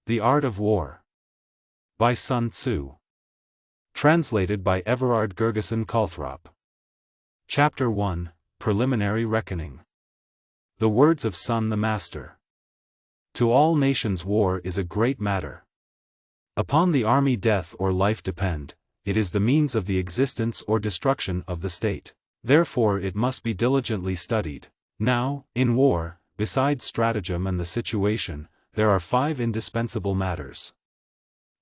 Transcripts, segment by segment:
The Art of War. By Sun Tzu. Translated by Everard Gergeson Calthrop. Chapter 1, Preliminary Reckoning. The words of Sun the Master. To all nations war is a great matter. Upon the army death or life depend, it is the means of the existence or destruction of the state. Therefore it must be diligently studied. Now, in war, besides stratagem and the situation, there are 5 indispensable matters.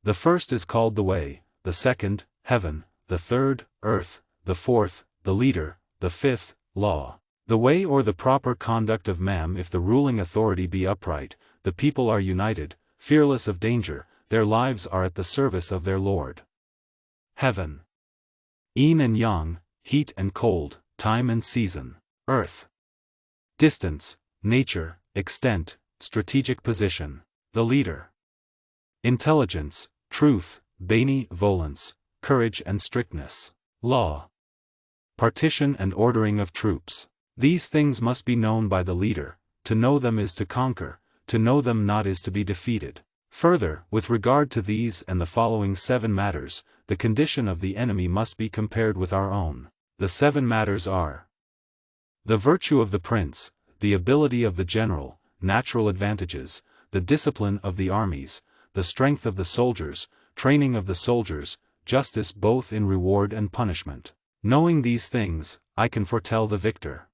The first is called the way, the second, heaven, the third, earth, the fourth, the leader, the fifth, law. The way or the proper conduct of man. If the ruling authority be upright, the people are united, fearless of danger, their lives are at the service of their Lord. Heaven. Yin and yang, heat and cold, time and season. Earth. Distance, nature, extent, strategic position. The leader. Intelligence, truth, benevolence, courage and strictness. Law. Partition and ordering of troops. These things must be known by the leader. To know them is to conquer, to know them not is to be defeated. Further, with regard to these and the following 7 matters, the condition of the enemy must be compared with our own. The 7 matters are: the virtue of the prince, the ability of the general, natural advantages, the discipline of the armies, the strength of the soldiers, training of the soldiers, justice both in reward and punishment. Knowing these things, I can foretell the victor.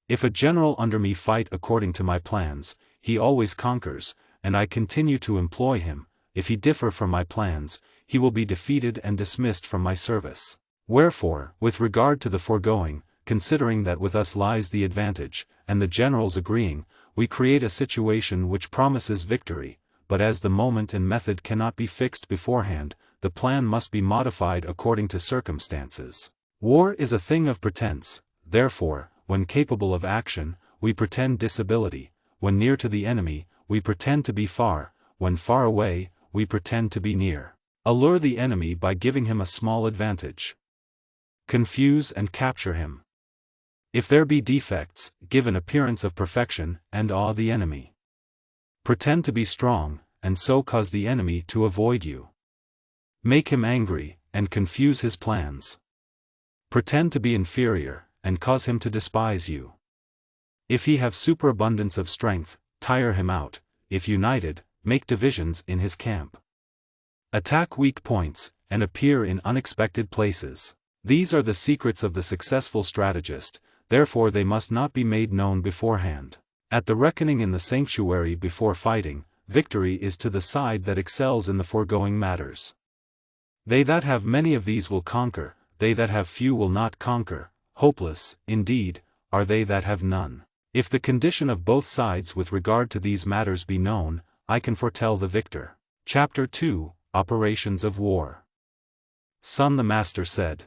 If a general under me fight according to my plans, he always conquers, and I continue to employ him. If he differ from my plans, he will be defeated and dismissed from my service. Wherefore, with regard to the foregoing, considering that with us lies the advantage, and the generals agreeing, we create a situation which promises victory, but as the moment and method cannot be fixed beforehand, the plan must be modified according to circumstances. War is a thing of pretense, therefore, when capable of action, we pretend disability; when near to the enemy, we pretend to be far; when far away, we pretend to be near. Allure the enemy by giving him a small advantage. Confuse and capture him. If there be defects, give an appearance of perfection, and awe the enemy. Pretend to be strong, and so cause the enemy to avoid you. Make him angry, and confuse his plans. Pretend to be inferior, and cause him to despise you. If he have superabundance of strength, tire him out; if united, make divisions in his camp. Attack weak points, and appear in unexpected places. These are the secrets of the successful strategist, therefore they must not be made known beforehand. At the reckoning in the sanctuary before fighting, victory is to the side that excels in the foregoing matters. They that have many of these will conquer, they that have few will not conquer. Hopeless, indeed, are they that have none. If the condition of both sides with regard to these matters be known, I can foretell the victor. Chapter 2, Operations of War. Sun the Master said.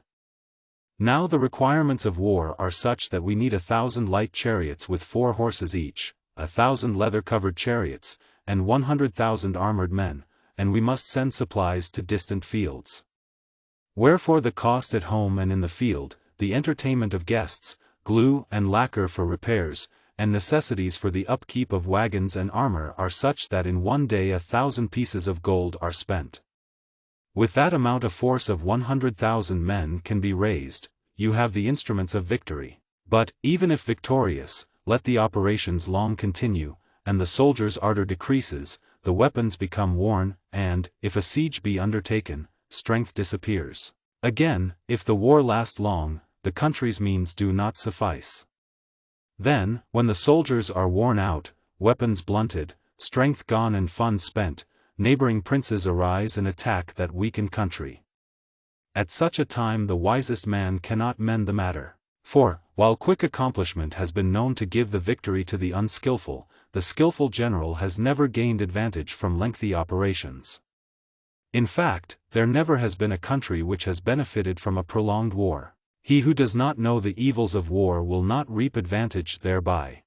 Now the requirements of war are such that we need 1,000 light chariots with 4 horses each, 1,000 leather-covered chariots, and 100,000 armored men, and we must send supplies to distant fields. Wherefore the cost at home and in the field, the entertainment of guests, glue and lacquer for repairs, and necessities for the upkeep of wagons and armor are such that in one day 1,000 pieces of gold are spent. With that amount a force of 100,000 men can be raised. You have the instruments of victory. But, even if victorious, let the operations long continue, and the soldiers' ardor decreases, the weapons become worn, and, if a siege be undertaken, strength disappears. Again, if the war last long, the country's means do not suffice. Then, when the soldiers are worn out, weapons blunted, strength gone and funds spent, neighboring princes arise and attack that weakened country. At such a time the wisest man cannot mend the matter. For, while quick accomplishment has been known to give the victory to the unskillful, the skillful general has never gained advantage from lengthy operations. In fact, there never has been a country which has benefited from a prolonged war. He who does not know the evils of war will not reap advantage thereby.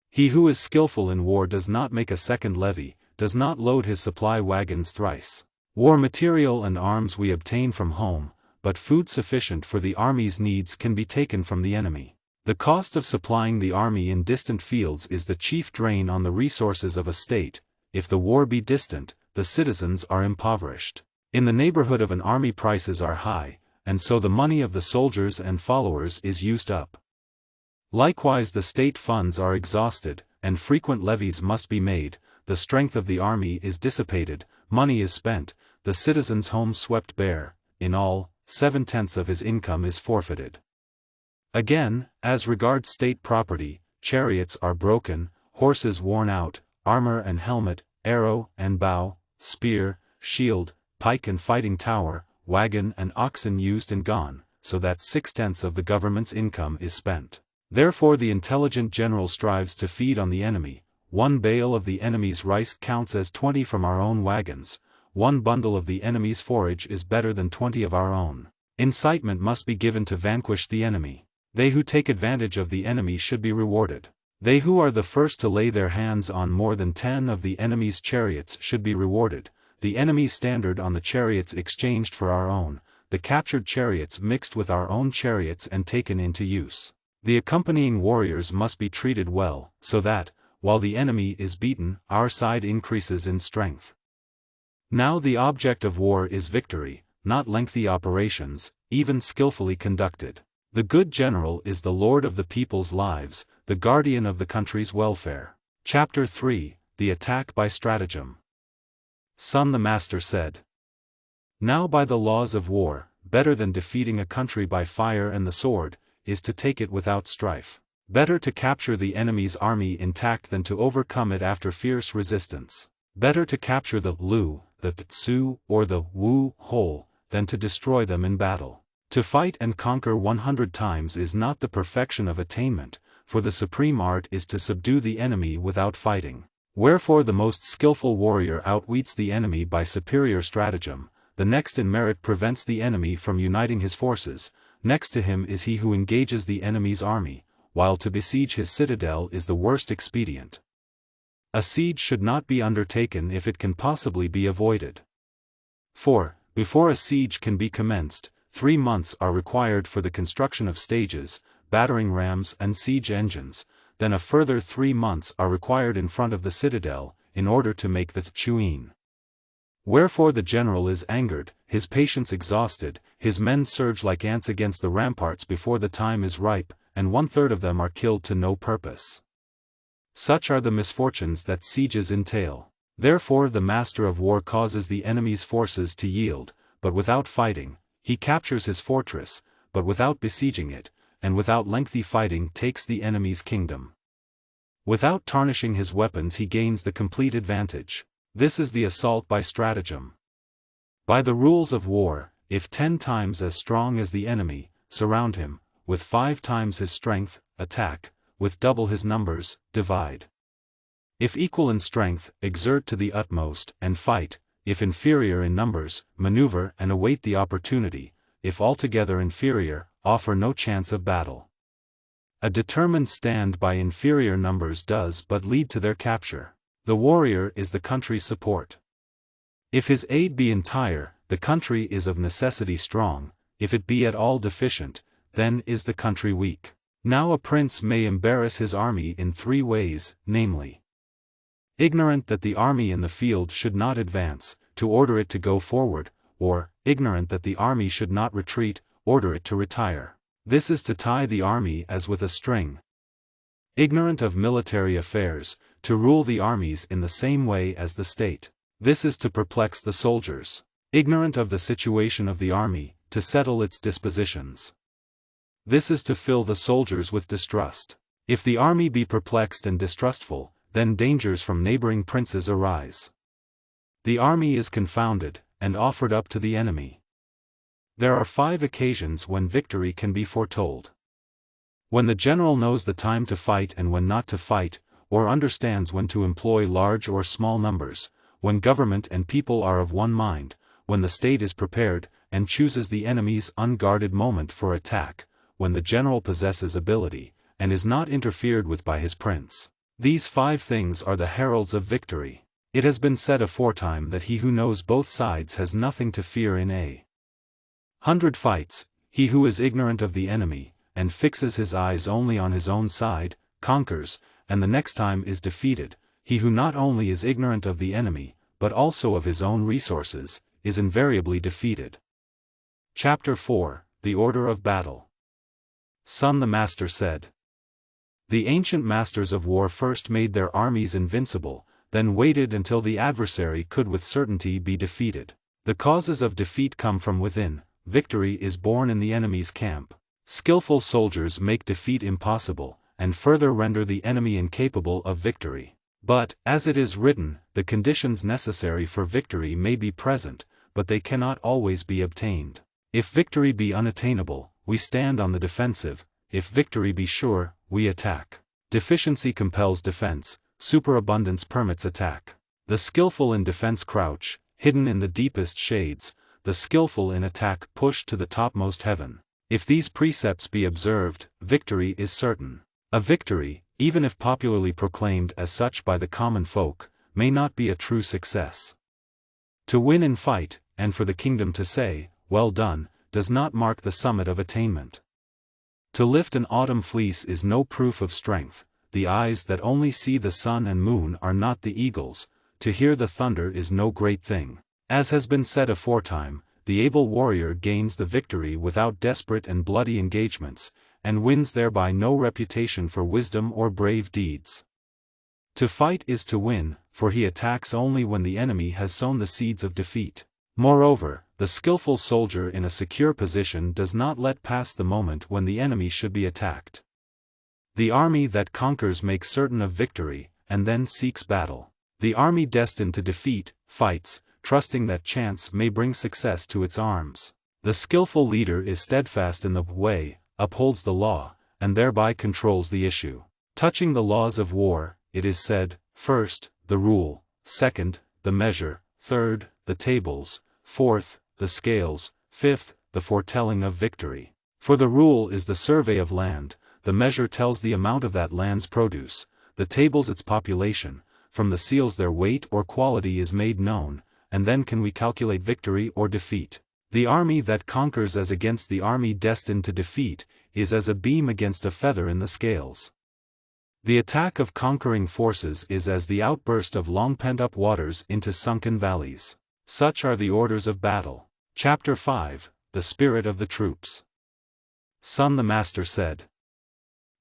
He who is skillful in war does not make a second levy, does not load his supply wagons thrice. War material and arms we obtain from home, but food sufficient for the army's needs can be taken from the enemy. The cost of supplying the army in distant fields is the chief drain on the resources of a state. if the war be distant, the citizens are impoverished. In the neighborhood of an army prices are high, and so the money of the soldiers and followers is used up. Likewise the state funds are exhausted, and frequent levies must be made, the strength of the army is dissipated, money is spent, the citizen's home swept bare, in all, 7/10 of his income is forfeited. Again, as regards state property, chariots are broken, horses worn out, armor and helmet, arrow and bow, spear, shield, pike and fighting tower, wagon and oxen used and gone, so that 6/10 of the government's income is spent. Therefore the intelligent general strives to feed on the enemy. 1 bale of the enemy's rice counts as 20 from our own wagons, 1 bundle of the enemy's forage is better than 20 of our own. Incitement must be given to vanquish the enemy. They who take advantage of the enemy should be rewarded. They who are the first to lay their hands on more than 10 of the enemy's chariots should be rewarded, the enemy's standard on the chariots exchanged for our own, the captured chariots mixed with our own chariots and taken into use. The accompanying warriors must be treated well, so that, while the enemy is beaten, our side increases in strength. Now the object of war is victory, not lengthy operations, even skillfully conducted. The good general is the lord of the people's lives, the guardian of the country's welfare. Chapter 3, The Attack by Stratagem. Sun the Master said. Now by the laws of war, better than defeating a country by fire and the sword, is to take it without strife. Better to capture the enemy's army intact than to overcome it after fierce resistance. Better to capture the Lu, the Tzu, or the Wu whole, than to destroy them in battle. To fight and conquer 100 times is not the perfection of attainment, for the supreme art is to subdue the enemy without fighting. Wherefore the most skillful warrior outwits the enemy by superior stratagem, the next in merit prevents the enemy from uniting his forces, next to him is he who engages the enemy's army, while to besiege his citadel is the worst expedient. A siege should not be undertaken if it can possibly be avoided. For, before a siege can be commenced, 3 months are required for the construction of stages, battering rams and siege engines, then a further 3 months are required in front of the citadel, in order to make the tchuin. Wherefore the general is angered, his patience exhausted, his men surge like ants against the ramparts before the time is ripe, and 1/3 of them are killed to no purpose. Such are the misfortunes that sieges entail. Therefore the master of war causes the enemy's forces to yield, but without fighting, he captures his fortress, but without besieging it, and without lengthy fighting takes the enemy's kingdom. Without tarnishing his weapons he gains the complete advantage. This is the assault by stratagem. By the rules of war, if 10 times as strong as the enemy, surround him, with 5 times his strength, attack, with double his numbers, divide. If equal in strength, exert to the utmost, and fight, if inferior in numbers, maneuver and await the opportunity, if altogether inferior, offer no chance of battle. A determined stand by inferior numbers does but lead to their capture. The warrior is the country's support. If his aid be entire, the country is of necessity strong, if it be at all deficient, then is the country weak. Now a prince may embarrass his army in 3 ways, namely, ignorant that the army in the field should not advance, to order it to go forward, or, ignorant that the army should not retreat, order it to retire. This is to tie the army as with a string. Ignorant of military affairs, to rule the armies in the same way as the state. This is to perplex the soldiers. Ignorant of the situation of the army, to settle its dispositions. This is to fill the soldiers with distrust. If the army be perplexed and distrustful, then dangers from neighboring princes arise. The army is confounded, and offered up to the enemy. There are 5 occasions when victory can be foretold. When the general knows the time to fight and when not to fight, or understands when to employ large or small numbers, when government and people are of one mind, when the state is prepared, and chooses the enemy's unguarded moment for attack, when the general possesses ability, and is not interfered with by his prince. These 5 things are the heralds of victory. It has been said aforetime that he who knows both sides has nothing to fear in 100 fights, he who is ignorant of the enemy, and fixes his eyes only on his own side, conquers, and the next time is defeated. he who not only is ignorant of the enemy, but also of his own resources, is invariably defeated. Chapter 4, The Order of Battle. Sun the Master said. The ancient masters of war first made their armies invincible, then waited until the adversary could with certainty be defeated. The causes of defeat come from within, victory is born in the enemy's camp. Skillful soldiers make defeat impossible, and further render the enemy incapable of victory. But, as it is written, the conditions necessary for victory may be present, but they cannot always be obtained. If victory be unattainable, we stand on the defensive; if victory be sure, we attack. Deficiency compels defense, superabundance permits attack. The skillful in defense crouch, hidden in the deepest shades, the skillful in attack push to the topmost heaven. If these precepts be observed, victory is certain. A victory, even if popularly proclaimed as such by the common folk, may not be a true success. To win in fight, and for the kingdom to say, "Well done," does not mark the summit of attainment. To lift an autumn fleece is no proof of strength. The eyes that only see the sun and moon are not the eagle's. To hear the thunder is no great thing. As has been said aforetime, the able warrior gains the victory without desperate and bloody engagements, and wins thereby no reputation for wisdom or brave deeds. To fight is to win, for he attacks only when the enemy has sown the seeds of defeat. Moreover, the skillful soldier in a secure position does not let pass the moment when the enemy should be attacked. The army that conquers makes certain of victory, and then seeks battle. The army destined to defeat, fights, trusting that chance may bring success to its arms. The skillful leader is steadfast in the way, upholds the law, and thereby controls the issue. Touching the laws of war, it is said, first, the rule; second, the measure; third, the tables; fourth, the scales; fifth, the foretelling of victory. For the rule is the survey of land, the measure tells the amount of that land's produce, the tables its population, from the seals their weight or quality is made known, and then can we calculate victory or defeat. The army that conquers as against the army destined to defeat, is as a beam against a feather in the scales. The attack of conquering forces is as the outburst of long pent-up waters into sunken valleys. Such are the orders of battle. Chapter 5, The Spirit of the Troops. Sun the Master said.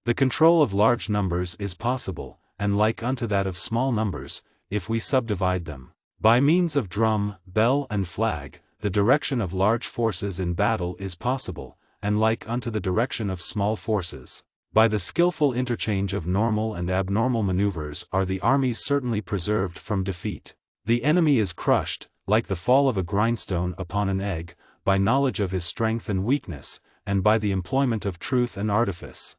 The control of large numbers is possible, and like unto that of small numbers, if we subdivide them. By means of drum, bell and flag, the direction of large forces in battle is possible, and like unto the direction of small forces. By the skillful interchange of normal and abnormal maneuvers are the armies certainly preserved from defeat. The enemy is crushed, like the fall of a grindstone upon an egg, by knowledge of his strength and weakness, and by the employment of truth and artifice.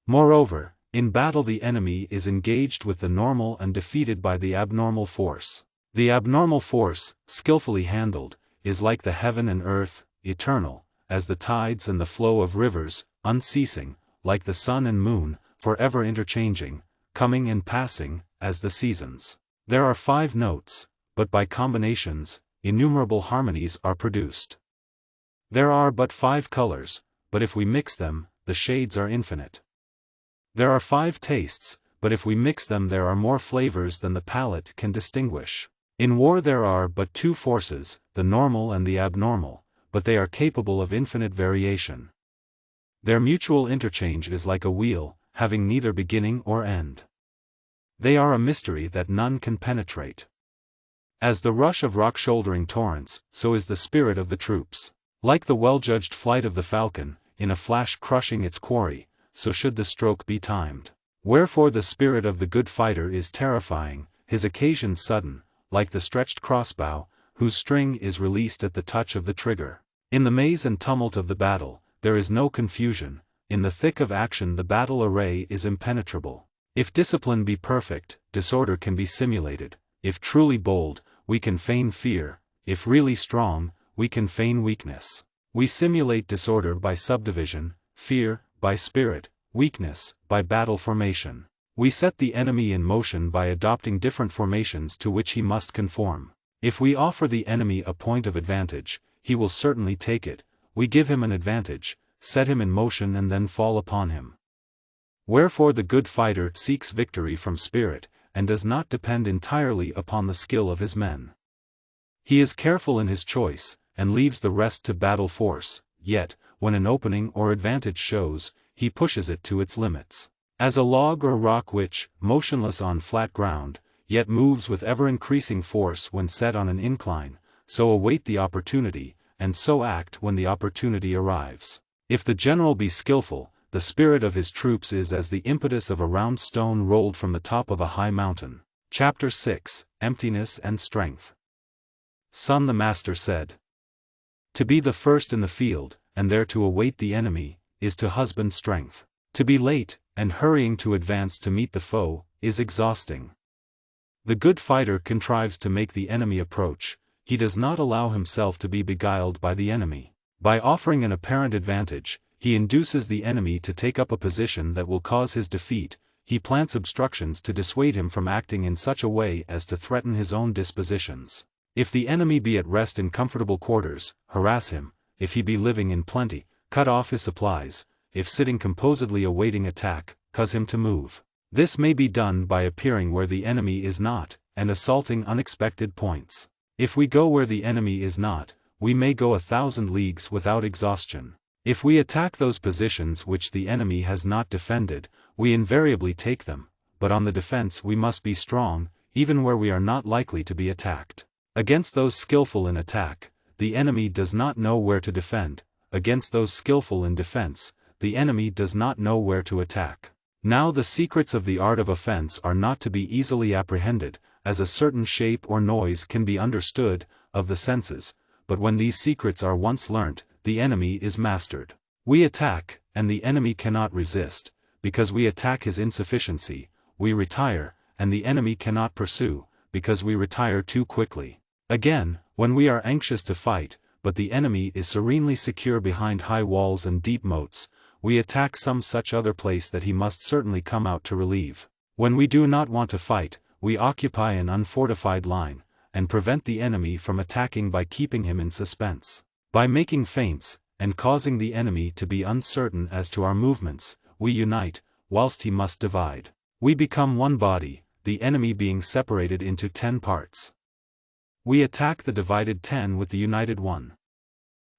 Moreover, in battle the enemy is engaged with the normal and defeated by the abnormal force. The abnormal force, skillfully handled, is like the heaven and earth, eternal, as the tides and the flow of rivers, unceasing, like the sun and moon, forever interchanging, coming and passing, as the seasons. There are 5 notes, but by combinations, innumerable harmonies are produced. There are but 5 colors, but if we mix them, the shades are infinite. There are 5 tastes, but if we mix them there are more flavors than the palate can distinguish. In war there are but 2 forces, the normal and the abnormal, but they are capable of infinite variation. Their mutual interchange is like a wheel, having neither beginning or end. They are a mystery that none can penetrate. As the rush of rock-shouldering torrents, so is the spirit of the troops. Like the well-judged flight of the falcon, in a flash crushing its quarry, so should the stroke be timed. Wherefore the spirit of the good fighter is terrifying, his occasion sudden, like the stretched crossbow, whose string is released at the touch of the trigger. In the maze and tumult of the battle, there is no confusion, in the thick of action the battle array is impenetrable. If discipline be perfect, disorder can be simulated; if truly bold, we can feign fear; if really strong, we can feign weakness. We simulate disorder by subdivision, fear, by spirit, weakness, by battle formation. We set the enemy in motion by adopting different formations to which he must conform. If we offer the enemy a point of advantage, he will certainly take it; we give him an advantage, set him in motion and then fall upon him. Wherefore the good fighter seeks victory from spirit, and does not depend entirely upon the skill of his men. He is careful in his choice, and leaves the rest to battle force, yet, when an opening or advantage shows, he pushes it to its limits. As a log or rock which, motionless on flat ground, yet moves with ever-increasing force when set on an incline, so await the opportunity, and so act when the opportunity arrives. If the general be skillful, the spirit of his troops is as the impetus of a round stone rolled from the top of a high mountain. Chapter 6, Emptiness and Strength. Sun the Master said, "To be the first in the field, and there to await the enemy, is to husband strength. To be late, and hurrying to advance to meet the foe, is exhausting. The good fighter contrives to make the enemy approach, he does not allow himself to be beguiled by the enemy. By offering an apparent advantage, he induces the enemy to take up a position that will cause his defeat, he plants obstructions to dissuade him from acting in such a way as to threaten his own dispositions. If the enemy be at rest in comfortable quarters, harass him; if he be living in plenty, cut off his supplies; if sitting composedly awaiting attack, cause him to move. This may be done by appearing where the enemy is not, and assaulting unexpected points. If we go where the enemy is not, we may go 1,000 leagues without exhaustion. If we attack those positions which the enemy has not defended, we invariably take them, but on the defense we must be strong, even where we are not likely to be attacked. Against those skillful in attack, the enemy does not know where to defend; against those skillful in defense, the enemy does not know where to attack. Now the secrets of the art of offense are not to be easily apprehended, as a certain shape or noise can be understood, of the senses, but when these secrets are once learnt, the enemy is mastered. We attack, and the enemy cannot resist, because we attack his insufficiency; we retire, and the enemy cannot pursue, because we retire too quickly. Again, when we are anxious to fight, but the enemy is serenely secure behind high walls and deep moats, we attack some such other place that he must certainly come out to relieve. When we do not want to fight, we occupy an unfortified line, and prevent the enemy from attacking by keeping him in suspense. By making feints, and causing the enemy to be uncertain as to our movements, we unite, whilst he must divide. We become one body, the enemy being separated into 10 parts. We attack the divided 10 with the united 1.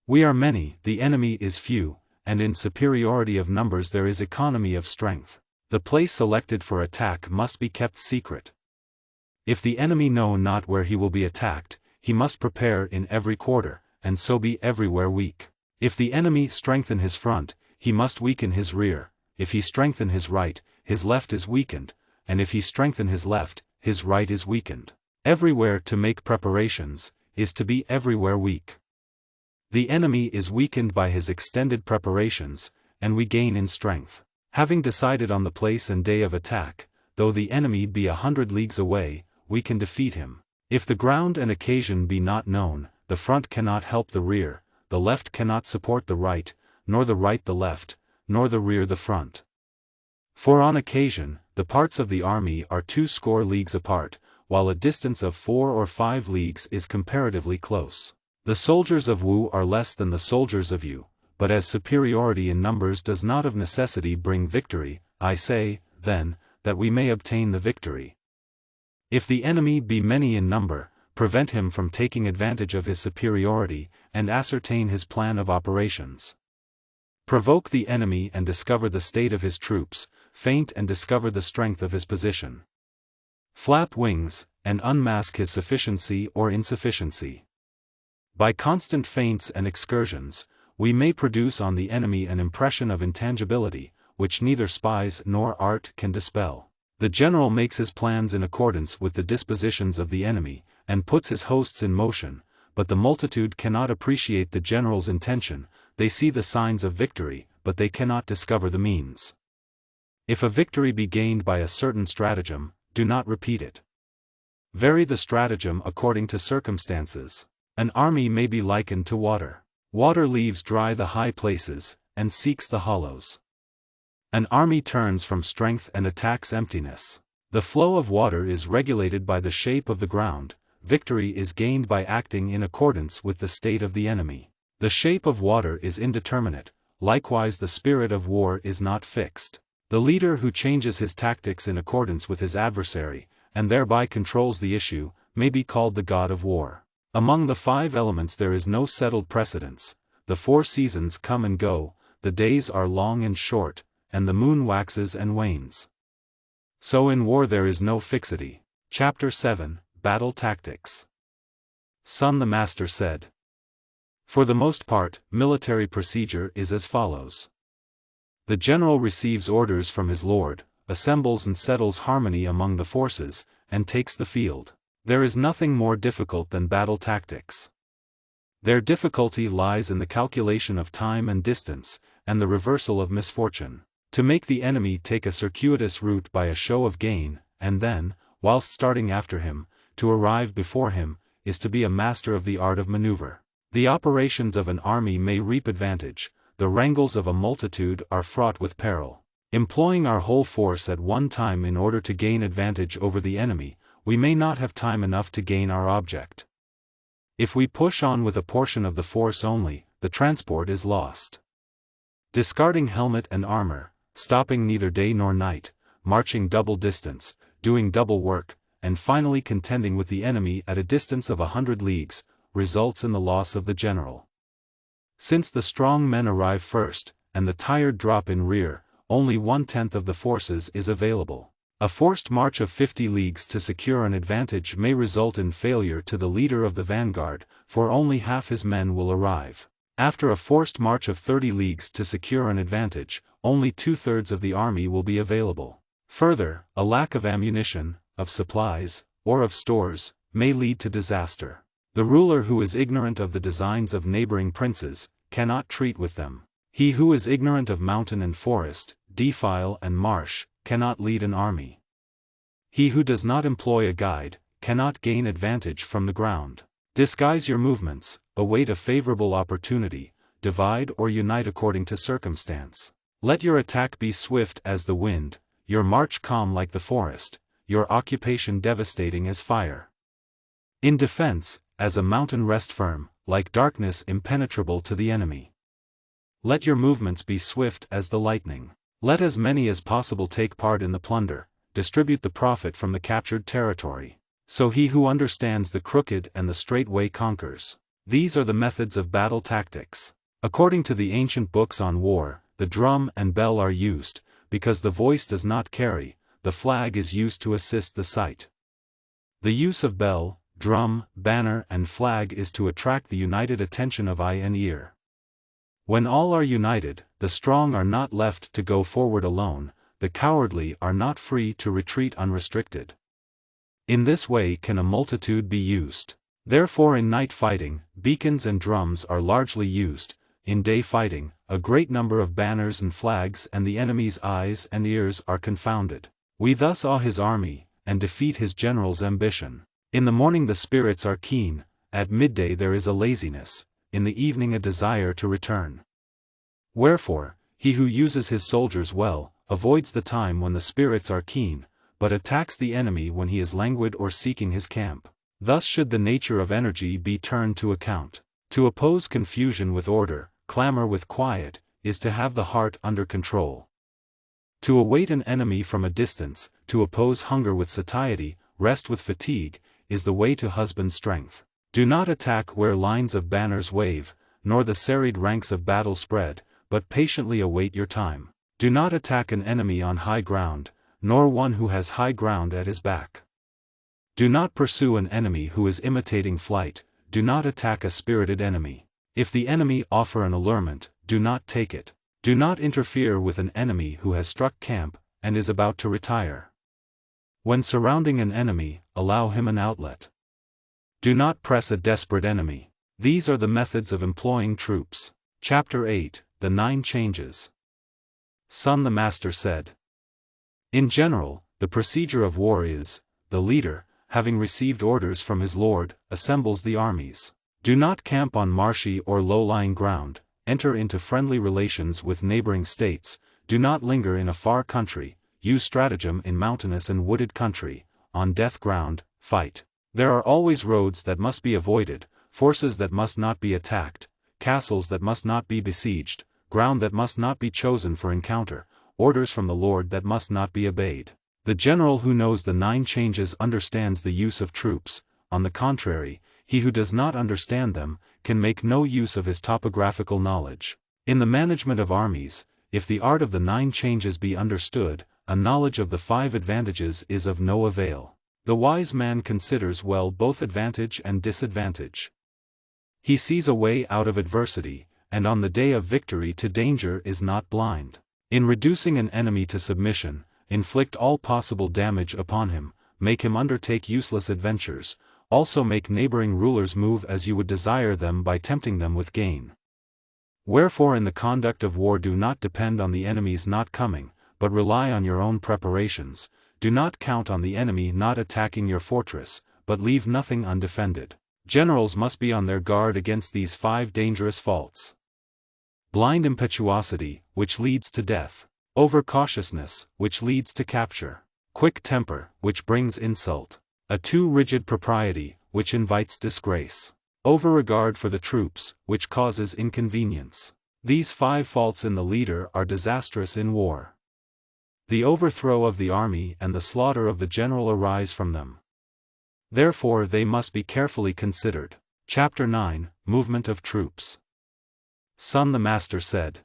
We are many, the enemy is few, and in superiority of numbers there is economy of strength. The place selected for attack must be kept secret. If the enemy know not where he will be attacked, he must prepare in every quarter, and so be everywhere weak. If the enemy strengthen his front, he must weaken his rear; if he strengthen his right, his left is weakened, and if he strengthen his left, his right is weakened. Everywhere to make preparations, is to be everywhere weak. The enemy is weakened by his extended preparations, and we gain in strength. Having decided on the place and day of attack, though the enemy be 100 leagues away, we can defeat him. If the ground and occasion be not known, the front cannot help the rear, the left cannot support the right, nor the right the left, nor the rear the front. For on occasion, the parts of the army are 20 leagues apart, while a distance of 4 or 5 leagues is comparatively close. The soldiers of Wu are less than the soldiers of Yu, but as superiority in numbers does not of necessity bring victory, I say, then, that we may obtain the victory. If the enemy be many in number, prevent him from taking advantage of his superiority, and ascertain his plan of operations. Provoke the enemy and discover the state of his troops, feint and discover the strength of his position. Flap wings, and unmask his sufficiency or insufficiency. By constant feints and excursions, we may produce on the enemy an impression of intangibility, which neither spies nor art can dispel. The general makes his plans in accordance with the dispositions of the enemy, and puts his hosts in motion, but the multitude cannot appreciate the general's intention; they see the signs of victory, but they cannot discover the means. If a victory be gained by a certain stratagem, do not repeat it. Vary the stratagem according to circumstances. An army may be likened to water. Water leaves dry the high places, and seeks the hollows. An army turns from strength and attacks emptiness. The flow of water is regulated by the shape of the ground; victory is gained by acting in accordance with the state of the enemy. The shape of water is indeterminate, likewise the spirit of war is not fixed. The leader who changes his tactics in accordance with his adversary, and thereby controls the issue, may be called the god of war. Among the 5 elements there is no settled precedence. The 4 seasons come and go, the days are long and short, and the moon waxes and wanes. So in war there is no fixity. Chapter 7, Battle Tactics. Sun the Master said. For the most part, military procedure is as follows. The general receives orders from his lord, assembles and settles harmony among the forces, and takes the field. There is nothing more difficult than battle tactics. Their difficulty lies in the calculation of time and distance, and the reversal of misfortune. To make the enemy take a circuitous route by a show of gain, and then, whilst starting after him, to arrive before him, is to be a master of the art of maneuver. The operations of an army may reap advantage, the wrangles of a multitude are fraught with peril. Employing our whole force at one time in order to gain advantage over the enemy, we may not have time enough to gain our object. If we push on with a portion of the force only, the transport is lost. Discarding helmet and armor, stopping neither day nor night, marching double distance, doing double work, and finally contending with the enemy at a distance of 100 leagues, results in the loss of the general. Since the strong men arrive first, and the tired drop in rear, only 1/10 of the forces is available. A forced march of 50 leagues to secure an advantage may result in failure to the leader of the vanguard, for only half his men will arrive. After a forced march of 30 leagues to secure an advantage, only 2/3 of the army will be available. Further, a lack of ammunition, of supplies, or of stores, may lead to disaster. The ruler who is ignorant of the designs of neighboring princes, cannot treat with them. He who is ignorant of mountain and forest, defile and marsh, cannot lead an army. He who does not employ a guide, cannot gain advantage from the ground. Disguise your movements, await a favorable opportunity, divide or unite according to circumstance. Let your attack be swift as the wind, your march calm like the forest, your occupation devastating as fire. In defense, as a mountain rest firm, like darkness impenetrable to the enemy. Let your movements be swift as the lightning. Let as many as possible take part in the plunder, distribute the profit from the captured territory. So he who understands the crooked and the straight way conquers. These are the methods of battle tactics. According to the ancient books on war, the drum and bell are used, because the voice does not carry, the flag is used to assist the sight. The use of bell, drum, banner and flag is to attract the united attention of eye and ear. When all are united, the strong are not left to go forward alone, the cowardly are not free to retreat unrestricted. In this way can a multitude be used. Therefore in night fighting, beacons and drums are largely used, in day fighting, a great number of banners and flags and the enemy's eyes and ears are confounded. We thus awe his army, and defeat his general's ambition. In the morning the spirits are keen, at midday there is a laziness, in the evening a desire to return. Wherefore, he who uses his soldiers well, avoids the time when the spirits are keen, but attacks the enemy when he is languid or seeking his camp. Thus should the nature of energy be turned to account. To oppose confusion with order, clamor with quiet, is to have the heart under control. To await an enemy from a distance, to oppose hunger with satiety, rest with fatigue, is the way to husband strength. Do not attack where lines of banners wave, nor the serried ranks of battle spread, but patiently await your time. Do not attack an enemy on high ground, nor one who has high ground at his back. Do not pursue an enemy who is imitating flight, do not attack a spirited enemy. If the enemy offer an allurement, do not take it. Do not interfere with an enemy who has struck camp, and is about to retire. When surrounding an enemy, allow him an outlet. Do not press a desperate enemy. These are the methods of employing troops. Chapter 8, The 9 Changes. Sun the Master said. In general, the procedure of war is, the leader, having received orders from his lord, assembles the armies. Do not camp on marshy or low-lying ground, enter into friendly relations with neighboring states, do not linger in a far country, use stratagem in mountainous and wooded country, on death ground, fight. There are always roads that must be avoided, forces that must not be attacked, castles that must not be besieged, ground that must not be chosen for encounter, orders from the Lord that must not be obeyed. The general who knows the 9 changes understands the use of troops. On the contrary, he who does not understand them, can make no use of his topographical knowledge. In the management of armies, if the art of the 9 changes be understood, a knowledge of the 5 advantages is of no avail. The wise man considers well both advantage and disadvantage. He sees a way out of adversity, and on the day of victory to danger is not blind. In reducing an enemy to submission, inflict all possible damage upon him, make him undertake useless adventures, also make neighboring rulers move as you would desire them by tempting them with gain. Wherefore in the conduct of war do not depend on the enemy's not coming, but rely on your own preparations. Do not count on the enemy not attacking your fortress, but leave nothing undefended. Generals must be on their guard against these 5 dangerous faults. Blind impetuosity, which leads to death. Overcautiousness, which leads to capture. Quick temper, which brings insult. A too rigid propriety, which invites disgrace. Overregard for the troops, which causes inconvenience. These 5 faults in the leader are disastrous in war. The overthrow of the army and the slaughter of the general arise from them. Therefore they must be carefully considered. Chapter 9, Movement of Troops. Sun the Master said,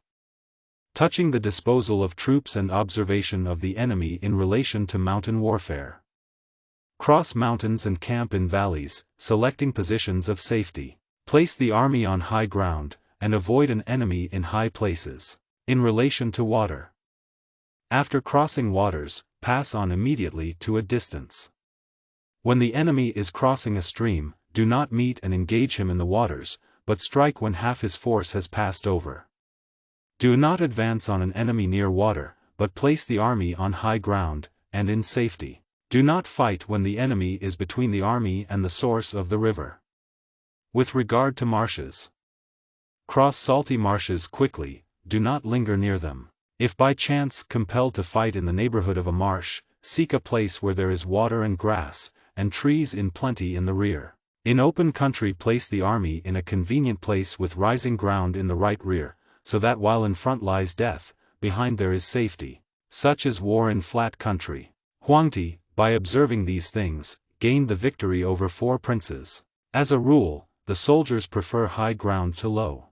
touching the disposal of troops and observation of the enemy in relation to mountain warfare. Cross mountains and camp in valleys, selecting positions of safety. Place the army on high ground, and avoid an enemy in high places. In relation to water. After crossing waters, pass on immediately to a distance. When the enemy is crossing a stream, do not meet and engage him in the waters, but strike when half his force has passed over. Do not advance on an enemy near water, but place the army on high ground, and in safety. Do not fight when the enemy is between the army and the source of the river. With regard to marshes. Cross salty marshes quickly, do not linger near them. If by chance compelled to fight in the neighborhood of a marsh, seek a place where there is water and grass, and trees in plenty in the rear. In open country place the army in a convenient place with rising ground in the right rear, so that while in front lies death, behind there is safety. Such is war in flat country. Huangdi, by observing these things, gained the victory over 4 princes. As a rule, the soldiers prefer high ground to low.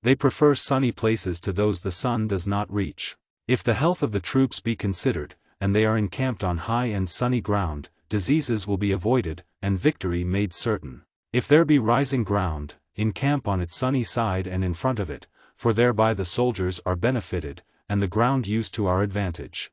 They prefer sunny places to those the sun does not reach. If the health of the troops be considered, and they are encamped on high and sunny ground, diseases will be avoided, and victory made certain. If there be rising ground, encamp on its sunny side and in front of it, for thereby the soldiers are benefited, and the ground used to our advantage.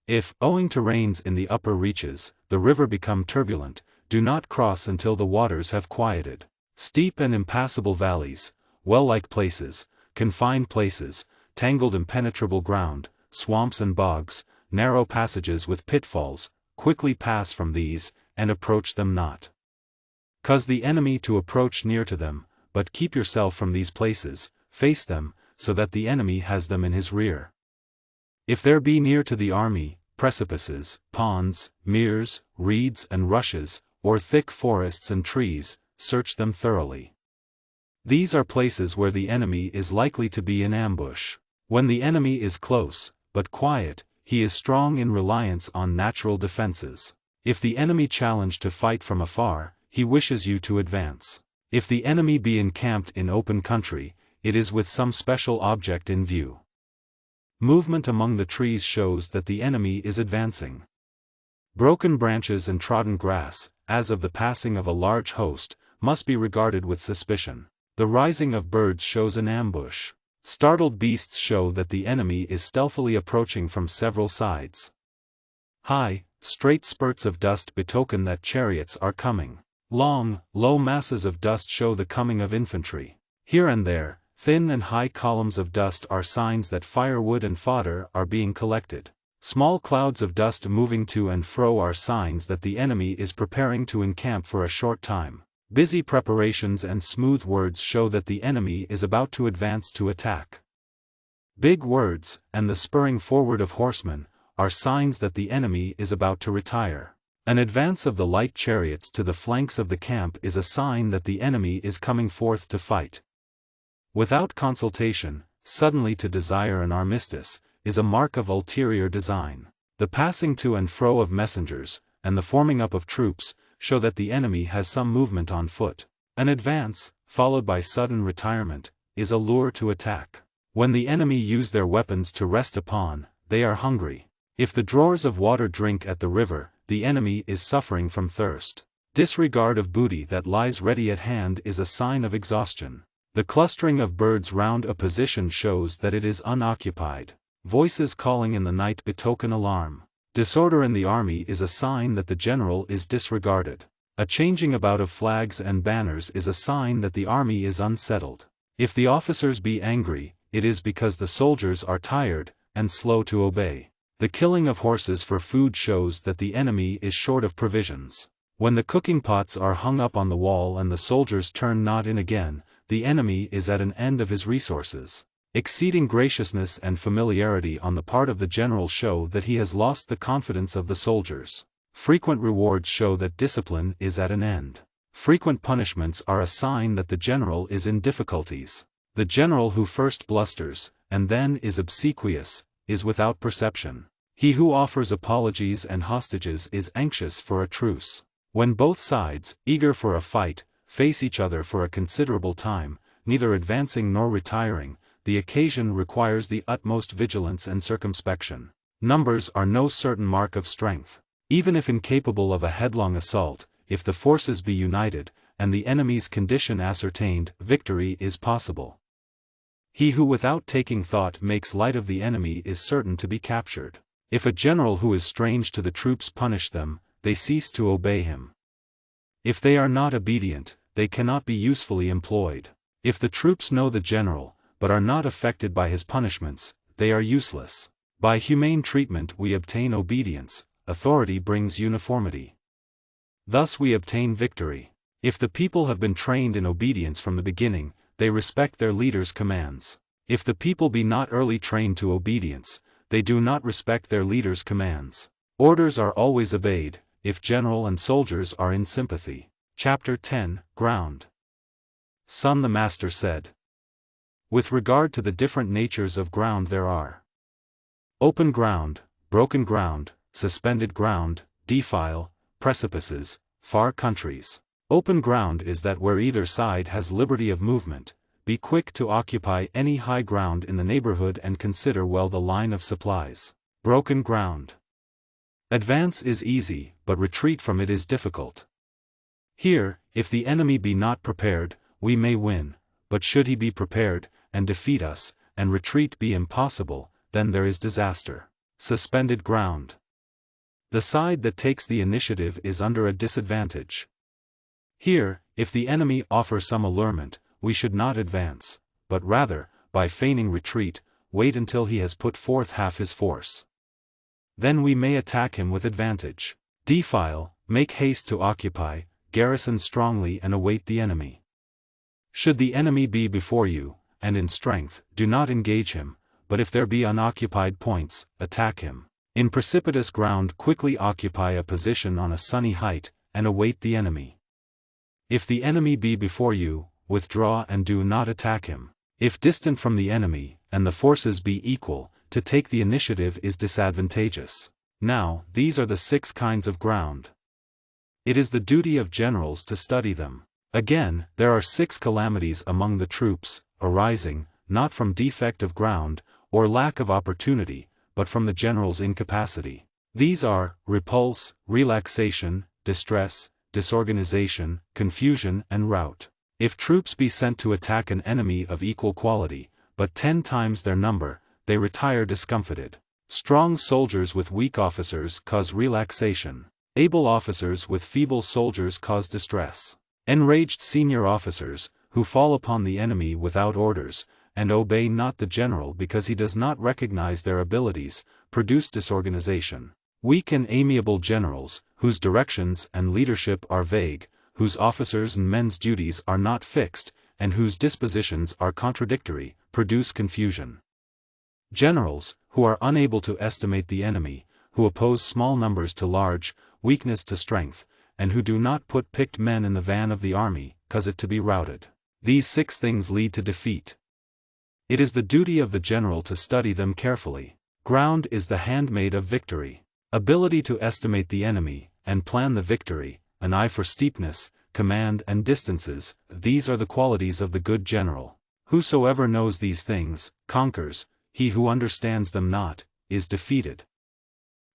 If, owing to rains in the upper reaches, the river become turbulent, do not cross until the waters have quieted. Steep and impassable valleys, well-like places, confined places, tangled impenetrable ground, swamps and bogs, narrow passages with pitfalls, quickly pass from these, and approach them not. Cause the enemy to approach near to them, but keep yourself from these places, face them, so that the enemy has them in his rear. If there be near to the army, precipices, ponds, meres, reeds and rushes, or thick forests and trees, search them thoroughly. These are places where the enemy is likely to be in ambush. When the enemy is close, but quiet, he is strong in reliance on natural defenses. If the enemy challenge to fight from afar, he wishes you to advance. If the enemy be encamped in open country, it is with some special object in view. Movement among the trees shows that the enemy is advancing. Broken branches and trodden grass, as of the passing of a large host, must be regarded with suspicion. The rising of birds shows an ambush. Startled beasts show that the enemy is stealthily approaching from several sides. High, straight spurts of dust betoken that chariots are coming. Long, low masses of dust show the coming of infantry. Here and there, thin and high columns of dust are signs that firewood and fodder are being collected. Small clouds of dust moving to and fro are signs that the enemy is preparing to encamp for a short time. Busy preparations and smooth words show that the enemy is about to advance to attack. Big words, and the spurring forward of horsemen, are signs that the enemy is about to retire. An advance of the light chariots to the flanks of the camp is a sign that the enemy is coming forth to fight. Without consultation, suddenly to desire an armistice, is a mark of ulterior design. The passing to and fro of messengers, and the forming up of troops, show that the enemy has some movement on foot. An advance, followed by sudden retirement, is a lure to attack. When the enemy use their weapons to rest upon, they are hungry. If the drawers of water drink at the river, the enemy is suffering from thirst. Disregard of booty that lies ready at hand is a sign of exhaustion. The clustering of birds round a position shows that it is unoccupied. Voices calling in the night betoken alarm. Disorder in the army is a sign that the general is disregarded. A changing about of flags and banners is a sign that the army is unsettled. If the officers be angry, it is because the soldiers are tired, and slow to obey. The killing of horses for food shows that the enemy is short of provisions. When the cooking pots are hung up on the wall and the soldiers turn not in again, the enemy is at an end of his resources. Exceeding graciousness and familiarity on the part of the general show that he has lost the confidence of the soldiers. Frequent rewards show that discipline is at an end. Frequent punishments are a sign that the general is in difficulties. The general who first blusters, and then is obsequious, is without perception. He who offers apologies and hostages is anxious for a truce. When both sides, eager for a fight, face each other for a considerable time, neither advancing nor retiring, the occasion requires the utmost vigilance and circumspection. Numbers are no certain mark of strength. Even if incapable of a headlong assault, if the forces be united, and the enemy's condition ascertained, victory is possible. He who without taking thought makes light of the enemy is certain to be captured. If a general who is strange to the troops punish them, they cease to obey him. If they are not obedient, they cannot be usefully employed. If the troops know the general, but are not affected by his punishments, they are useless. By humane treatment we obtain obedience, authority brings uniformity. Thus we obtain victory. If the people have been trained in obedience from the beginning, they respect their leaders' commands. If the people be not early trained to obedience, they do not respect their leaders' commands. Orders are always obeyed, if general and soldiers are in sympathy. Chapter 10, Ground. Sun the Master said. With regard to the different natures of ground there are open ground, broken ground, suspended ground, defile, precipices, far countries. Open ground is that where either side has liberty of movement. Be quick to occupy any high ground in the neighborhood and consider well the line of supplies. Broken ground. Advance is easy, but retreat from it is difficult. Here, if the enemy be not prepared, we may win, but should he be prepared, and defeat us, and retreat be impossible, then there is disaster. Suspended ground. The side that takes the initiative is under a disadvantage. Here, if the enemy offer some allurement, we should not advance, but rather, by feigning retreat, wait until he has put forth half his force. Then we may attack him with advantage. Defile, make haste to occupy, garrison strongly and await the enemy. Should the enemy be before you, and in strength, do not engage him, but if there be unoccupied points, attack him. In precipitous ground quickly occupy a position on a sunny height, and await the enemy. If the enemy be before you, withdraw and do not attack him. If distant from the enemy, and the forces be equal, to take the initiative is disadvantageous. Now, these are the 6 kinds of ground. It is the duty of generals to study them. Again, there are 6 calamities among the troops, arising, not from defect of ground, or lack of opportunity, but from the general's incapacity. These are, repulse, relaxation, distress, disorganization, confusion and rout. If troops be sent to attack an enemy of equal quality, but 10 times their number, they retire discomfited. Strong soldiers with weak officers cause relaxation. Able officers with feeble soldiers cause distress. Enraged senior officers, who fall upon the enemy without orders, and obey not the general because he does not recognize their abilities, produce disorganization. Weak and amiable generals, whose directions and leadership are vague, whose officers and men's duties are not fixed, and whose dispositions are contradictory, produce confusion. Generals, who are unable to estimate the enemy, who oppose small numbers to large, weakness to strength, and who do not put picked men in the van of the army, cause it to be routed. These 6 things lead to defeat. It is the duty of the general to study them carefully. Ground is the handmaid of victory. ability to estimate the enemy, and plan the victory, an eye for steepness, command and distances, these are the qualities of the good general. Whosoever knows these things, conquers; he who understands them not, is defeated.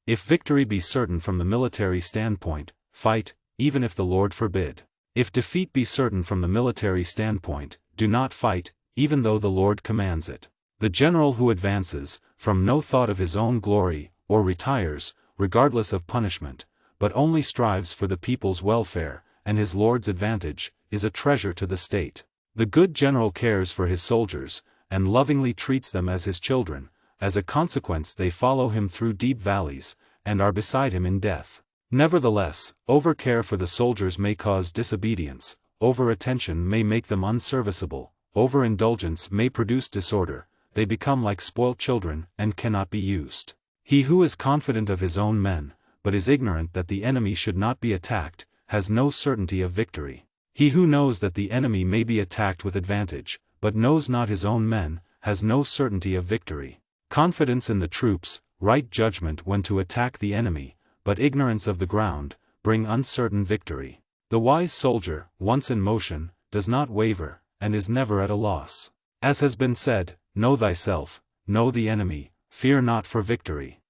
If victory be certain from the military standpoint, fight, even if the Lord forbid. If defeat be certain from the military standpoint, do not fight, even though the Lord commands it. The general who advances, from no thought of his own glory, or retires, regardless of punishment, but only strives for the people's welfare, and his Lord's advantage, is a treasure to the state. The good general cares for his soldiers, and lovingly treats them as his children. As a consequence they follow him through deep valleys, and are beside him in death. Nevertheless, over-care for the soldiers may cause disobedience, over-attention may make them unserviceable, over-indulgence may produce disorder, they become like spoilt children, and cannot be used. He who is confident of his own men, but is ignorant that the enemy should not be attacked, has no certainty of victory. He who knows that the enemy may be attacked with advantage, but knows not his own men, has no certainty of victory. Confidence in the troops, right judgment when to attack the enemy, but ignorance of the ground, bring uncertain victory. The wise soldier, once in motion, does not waver, and is never at a loss. As has been said, know thyself, know the enemy, fear not for victory.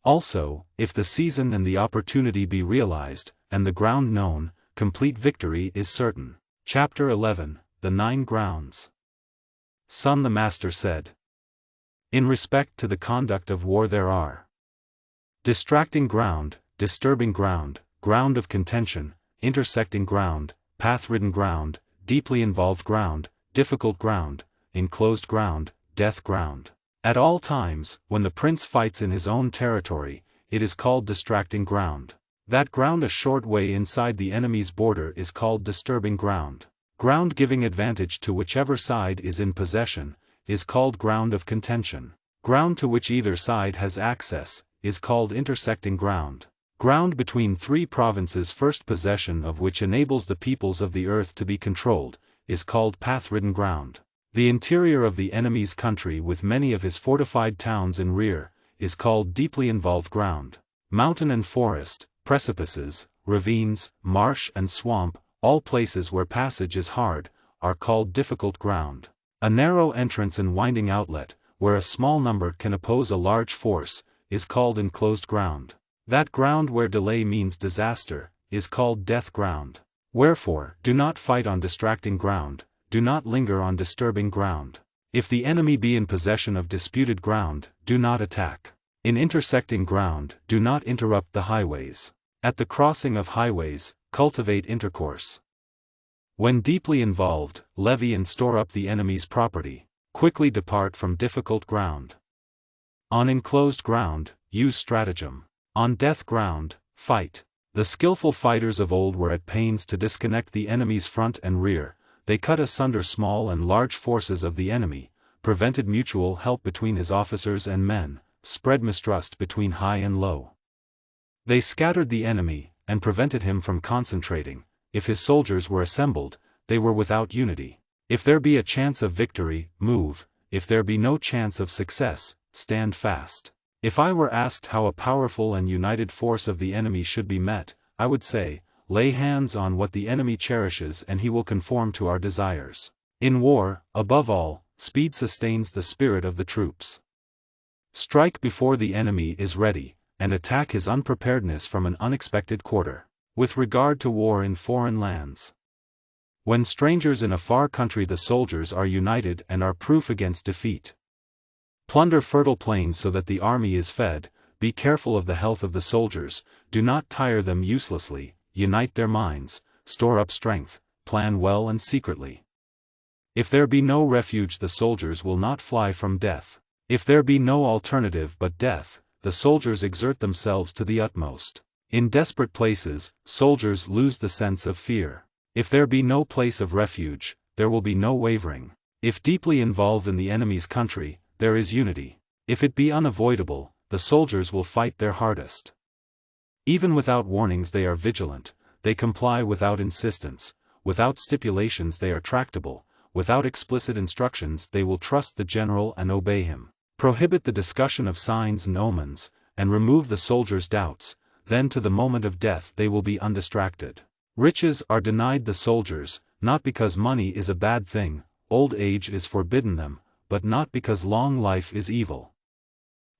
Also, if the season and the opportunity be realized, and the ground known, complete victory is certain. Chapter 11, The 9 Grounds. Sun the Master said. In respect to the conduct of war there are distracting ground, disturbing ground, ground of contention, intersecting ground, path-ridden ground, deeply involved ground, difficult ground, enclosed ground, death ground. At all times, when the prince fights in his own territory, it is called distracting ground. That ground a short way inside the enemy's border is called disturbing ground. Ground giving advantage to whichever side is in possession, is called ground of contention. Ground to which either side has access, is called intersecting ground. Ground between three provinces first possession of which enables the peoples of the earth to be controlled, is called path-ridden ground. The interior of the enemy's country with many of his fortified towns in rear, is called deeply involved ground. Mountain and forest, precipices, ravines, marsh and swamp, all places where passage is hard, are called difficult ground. A narrow entrance and winding outlet, where a small number can oppose a large force, is called enclosed ground. That ground where delay means disaster, is called death ground. Wherefore, do not fight on distracting ground, do not linger on disturbing ground. If the enemy be in possession of disputed ground, do not attack. In intersecting ground, do not interrupt the highways. At the crossing of highways, cultivate intercourse. When deeply involved, levy and store up the enemy's property. Quickly depart from difficult ground. On enclosed ground, use stratagem. On death ground, fight. The skillful fighters of old were at pains to disconnect the enemy's front and rear. They cut asunder small and large forces of the enemy, prevented mutual help between his officers and men, spread mistrust between high and low. They scattered the enemy, and prevented him from concentrating. If his soldiers were assembled, they were without unity. If there be a chance of victory, move; if there be no chance of success, stand fast. If I were asked how a powerful and united force of the enemy should be met, I would say, lay hands on what the enemy cherishes and he will conform to our desires. In war, above all, speed sustains the spirit of the troops. Strike before the enemy is ready, and attack his unpreparedness from an unexpected quarter. With regard to war in foreign lands. When strangers in a far country the soldiers are united and are proof against defeat. Plunder fertile plains so that the army is fed, be careful of the health of the soldiers, do not tire them uselessly, unite their minds, store up strength, plan well and secretly. If there be no refuge the soldiers will not fly from death. If there be no alternative but death, the soldiers exert themselves to the utmost. In desperate places, soldiers lose the sense of fear. If there be no place of refuge, there will be no wavering. If deeply involved in the enemy's country, there is unity. If it be unavoidable, the soldiers will fight their hardest. Even without warnings they are vigilant, they comply without insistence, without stipulations they are tractable, without explicit instructions they will trust the general and obey him. Prohibit the discussion of signs and omens, and remove the soldiers' doubts, then to the moment of death they will be undistracted. Riches are denied the soldiers, not because money is a bad thing, old age is forbidden them, but not because long life is evil.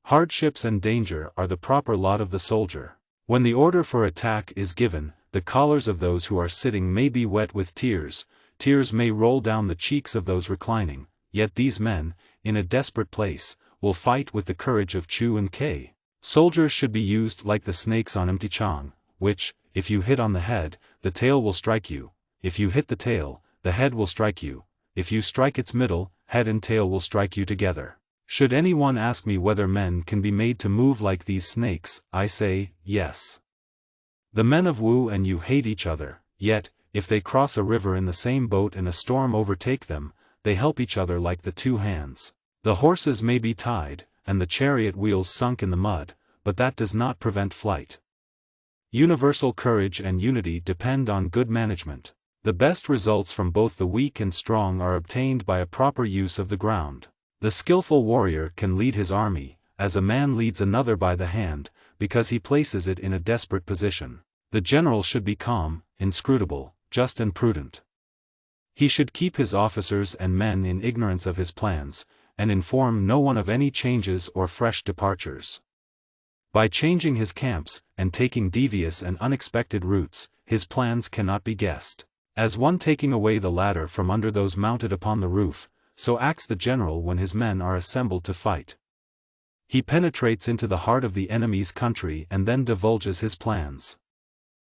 Hardships and danger are the proper lot of the soldier. When the order for attack is given, the collars of those who are sitting may be wet with tears, tears may roll down the cheeks of those reclining, yet these men, in a desperate place, will fight with the courage of Chu and K. Soldiers should be used like the snakes on interchange, which, if you hit on the head, the tail will strike you, if you hit the tail, the head will strike you, if you strike its middle, head and tail will strike you together. Should anyone ask me whether men can be made to move like these snakes, I say, yes. The men of Wu and you hate each other, yet, if they cross a river in the same boat and a storm overtake them, they help each other like the two hands. The horses may be tied, and the chariot wheels sunk in the mud, but that does not prevent flight. Universal courage and unity depend on good management. The best results from both the weak and strong are obtained by a proper use of the ground. The skillful warrior can lead his army, as a man leads another by the hand, because he places it in a desperate position. The general should be calm, inscrutable, just and prudent. He should keep his officers and men in ignorance of his plans, and inform no one of any changes or fresh departures. By changing his camps, and taking devious and unexpected routes, his plans cannot be guessed. As one taking away the ladder from under those mounted upon the roof, so acts the general when his men are assembled to fight. He penetrates into the heart of the enemy's country and then divulges his plans.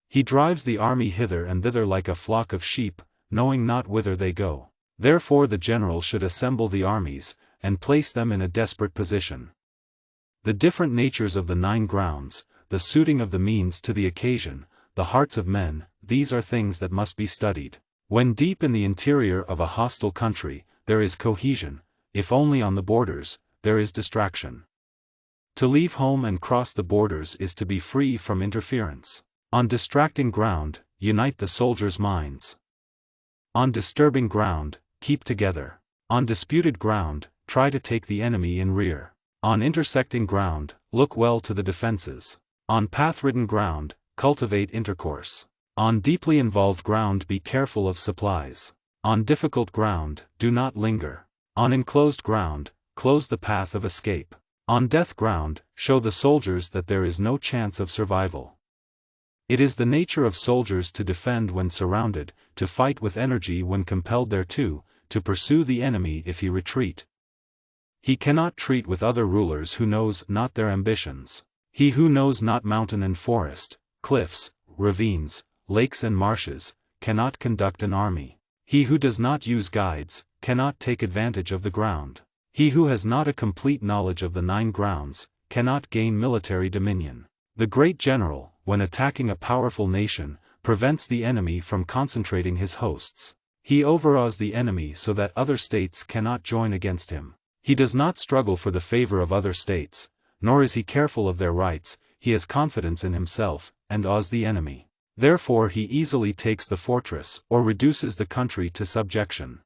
He drives the army hither and thither like a flock of sheep, knowing not whither they go. Therefore the general should assemble the armies, and place them in a desperate position. The different natures of the 9 grounds, the suiting of the means to the occasion, the hearts of men, these are things that must be studied. When deep in the interior of a hostile country, there is cohesion, if only on the borders, there is distraction. To leave home and cross the borders is to be free from interference. On distracting ground, unite the soldiers' minds. On disturbing ground, keep together. On disputed ground, try to take the enemy in rear. On intersecting ground, look well to the defenses. On path-ridden ground, cultivate intercourse. On deeply involved ground, be careful of supplies. On difficult ground, do not linger. On enclosed ground, close the path of escape. On death ground, show the soldiers that there is no chance of survival. It is the nature of soldiers to defend when surrounded, to fight with energy when compelled thereto, to pursue the enemy if he retreat. He cannot treat with other rulers who knows not their ambitions. He who knows not mountain and forest, cliffs, ravines, lakes and marshes, cannot conduct an army. He who does not use guides, cannot take advantage of the ground. He who has not a complete knowledge of the 9 grounds, cannot gain military dominion. The great general, when attacking a powerful nation, prevents the enemy from concentrating his hosts. He overawes the enemy so that other states cannot join against him. He does not struggle for the favor of other states, nor is he careful of their rights, he has confidence in himself, and awes the enemy. Therefore he easily takes the fortress or reduces the country to subjection.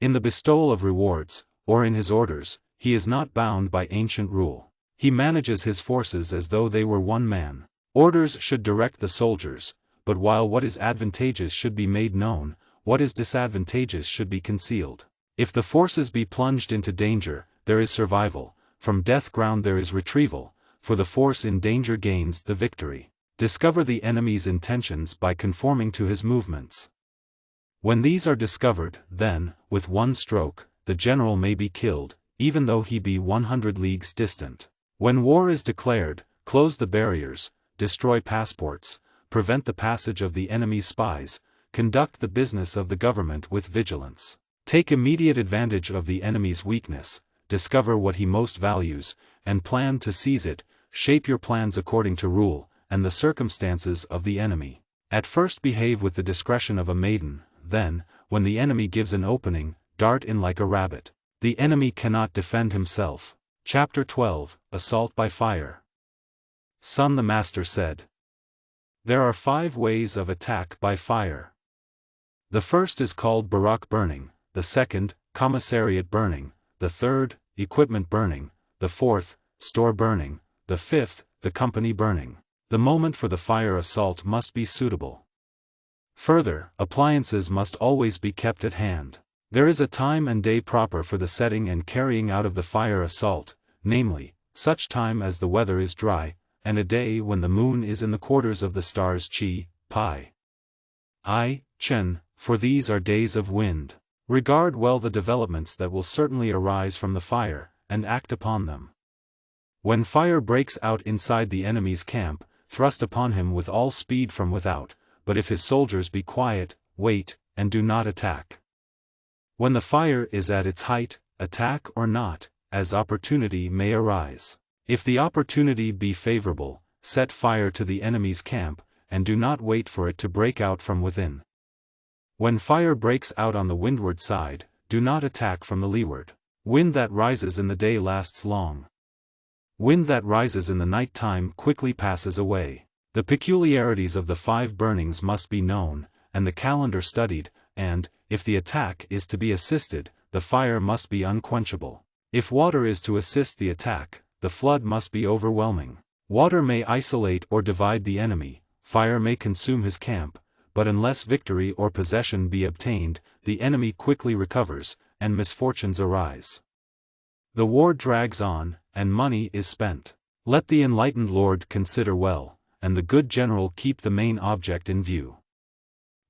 In the bestowal of rewards, or in his orders, he is not bound by ancient rule. He manages his forces as though they were one man. Orders should direct the soldiers, but while what is advantageous should be made known, what is disadvantageous should be concealed. If the forces be plunged into danger, there is survival, from death ground there is retrieval, for the force in danger gains the victory. Discover the enemy's intentions by conforming to his movements. When these are discovered, then, with one stroke, the general may be killed, even though he be 100 leagues distant. When war is declared, close the barriers, destroy passports, prevent the passage of the enemy's spies, conduct the business of the government with vigilance. Take immediate advantage of the enemy's weakness, discover what he most values, and plan to seize it. Shape your plans according to rule, and the circumstances of the enemy. At first behave with the discretion of a maiden, then, when the enemy gives an opening, dart in like a rabbit. The enemy cannot defend himself. Chapter 12, Assault by Fire. Sun the Master said, there are 5 ways of attack by fire. The first is called barrack burning, the second, commissariat burning, the third, equipment burning, the fourth, store burning, the fifth, the company burning. The moment for the fire assault must be suitable. Further, appliances must always be kept at hand. There is a time and day proper for the setting and carrying out of the fire assault, namely, such time as the weather is dry, and a day when the moon is in the quarters of the stars Chi, Pi, I, Chen, for these are days of wind. Regard well the developments that will certainly arise from the fire, and act upon them. When fire breaks out inside the enemy's camp, thrust upon him with all speed from without, but if his soldiers be quiet, wait, and do not attack. When the fire is at its height, attack or not, as opportunity may arise. If the opportunity be favorable, set fire to the enemy's camp, and do not wait for it to break out from within. When fire breaks out on the windward side, do not attack from the leeward. Wind that rises in the day lasts long. Wind that rises in the night time quickly passes away. The peculiarities of the 5 burnings must be known, and the calendar studied, and, if the attack is to be assisted, the fire must be unquenchable. If water is to assist the attack, the flood must be overwhelming. Water may isolate or divide the enemy, fire may consume his camp, but unless victory or possession be obtained, the enemy quickly recovers, and misfortunes arise. The war drags on, and money is spent. Let the enlightened lord consider well, and the good general keep the main object in view.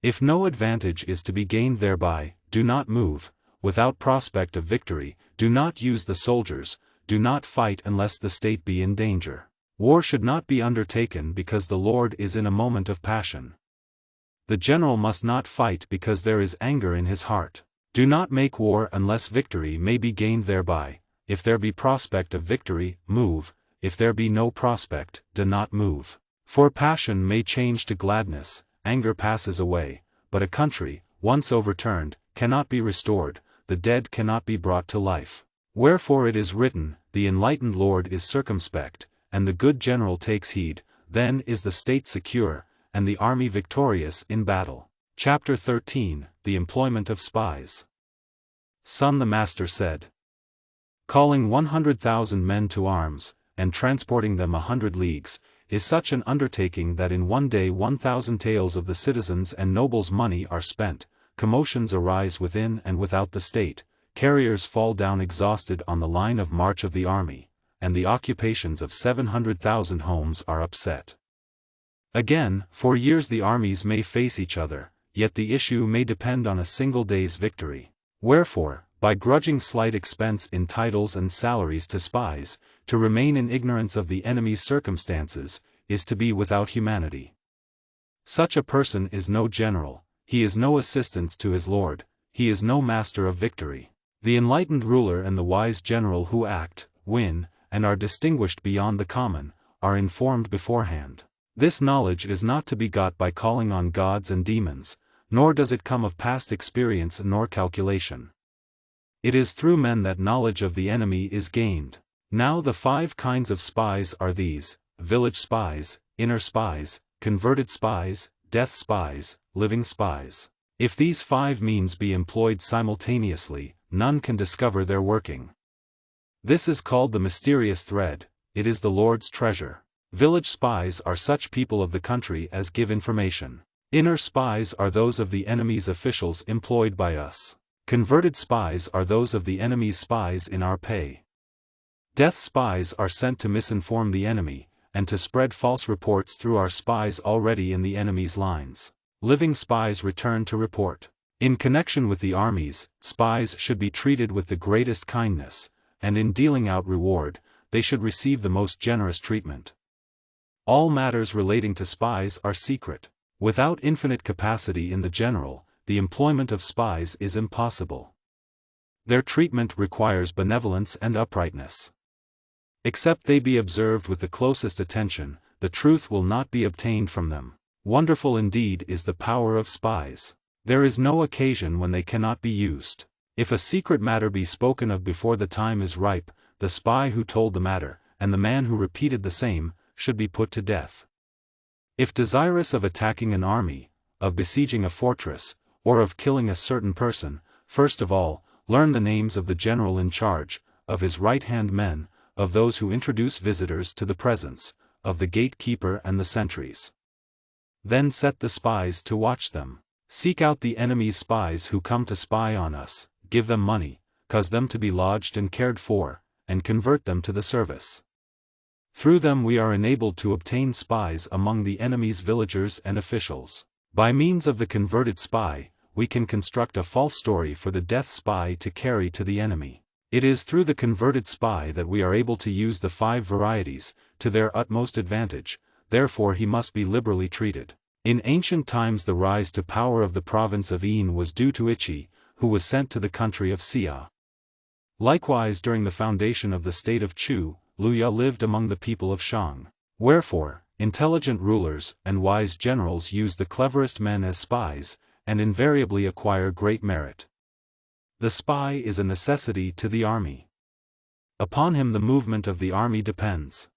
If no advantage is to be gained thereby, do not move. Without prospect of victory, do not use the soldiers, do not fight unless the state be in danger. War should not be undertaken because the lord is in a moment of passion. The general must not fight because there is anger in his heart. Do not make war unless victory may be gained thereby. If there be prospect of victory, move. If there be no prospect, do not move. For passion may change to gladness, anger passes away, but a country, once overturned, cannot be restored, the dead cannot be brought to life. Wherefore it is written, the enlightened lord is circumspect, and the good general takes heed, then is the state secure, and the army victorious in battle. Chapter 13, The Employment of Spies. Sun the Master said, calling 100,000 men to arms, and transporting them 100 leagues, is such an undertaking that in one day 1,000 taels of the citizens' and nobles' money are spent, commotions arise within and without the state, carriers fall down exhausted on the line of march of the army, and the occupations of 700,000 homes are upset. Again, for years the armies may face each other, yet the issue may depend on a single day's victory. Wherefore, by grudging slight expense in titles and salaries to spies, to remain in ignorance of the enemy's circumstances, is to be without humanity. Such a person is no general, he is no assistance to his lord, he is no master of victory. The enlightened ruler and the wise general who act, win, and are distinguished beyond the common, are informed beforehand. This knowledge is not to be got by calling on gods and demons, nor does it come of past experience nor calculation. It is through men that knowledge of the enemy is gained. Now the 5 kinds of spies are these: village spies, inner spies, converted spies, death spies, living spies. If these 5 means be employed simultaneously, none can discover their working. This is called the mysterious thread, it is the Lord's treasure. Village spies are such people of the country as give information. Inner spies are those of the enemy's officials employed by us. Converted spies are those of the enemy's spies in our pay. Death spies are sent to misinform the enemy, and to spread false reports through our spies already in the enemy's lines. Living spies return to report. In connection with the armies, spies should be treated with the greatest kindness, and in dealing out reward, they should receive the most generous treatment. All matters relating to spies are secret. Without infinite capacity in the general, the employment of spies is impossible. Their treatment requires benevolence and uprightness. Except they be observed with the closest attention, the truth will not be obtained from them. Wonderful indeed is the power of spies. There is no occasion when they cannot be used. If a secret matter be spoken of before the time is ripe, the spy who told the matter, and the man who repeated the same, should be put to death. If desirous of attacking an army, of besieging a fortress, or of killing a certain person, first of all, learn the names of the general in charge, of his right-hand men, of those who introduce visitors to the presence, of the gatekeeper and the sentries. Then set the spies to watch them. Seek out the enemy's spies who come to spy on us, give them money, cause them to be lodged and cared for, and convert them to the service. Through them we are enabled to obtain spies among the enemy's villagers and officials. By means of the converted spy, we can construct a false story for the death spy to carry to the enemy. It is through the converted spy that we are able to use the 5 varieties, to their utmost advantage, therefore he must be liberally treated. In ancient times the rise to power of the province of Yin was due to Ichi, who was sent to the country of Xia. Likewise during the foundation of the state of Chu, Luya lived among the people of Shang. Wherefore, intelligent rulers and wise generals use the cleverest men as spies, and invariably acquire great merit. The spy is a necessity to the army. Upon him the movement of the army depends.